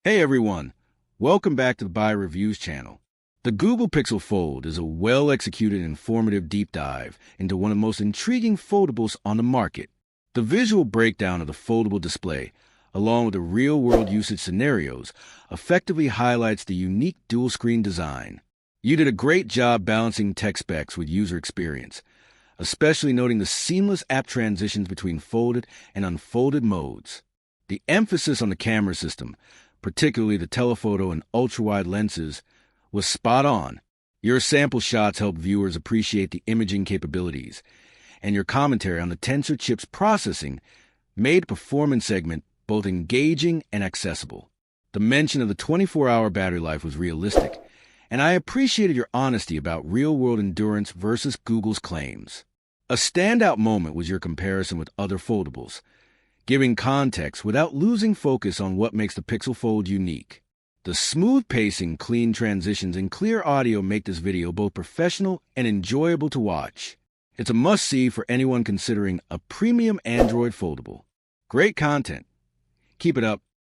Hey everyone, welcome back to the Buy Reviews channel. The Google Pixel Fold is a well-executed and informative deep dive into one of the most intriguing foldables on the market. The visual breakdown of the foldable display, along with the real-world usage scenarios, effectively highlights the unique dual-screen design. You did a great job balancing tech specs with user experience, especially noting the seamless app transitions between folded and unfolded modes. The emphasis on the camera system, particularly the telephoto and ultrawide lenses, was spot on. Your sample shots helped viewers appreciate the imaging capabilities, and your commentary on the Tensor chip's processing made the performance segment both engaging and accessible. The mention of the 24-hour battery life was realistic, and I appreciated your honesty about real-world endurance versus Google's claims. A standout moment was your comparison with other foldables, giving context without losing focus on what makes the Pixel Fold unique. The smooth pacing, clean transitions, and clear audio make this video both professional and enjoyable to watch. It's a must-see for anyone considering a premium Android foldable. Great content. Keep it up.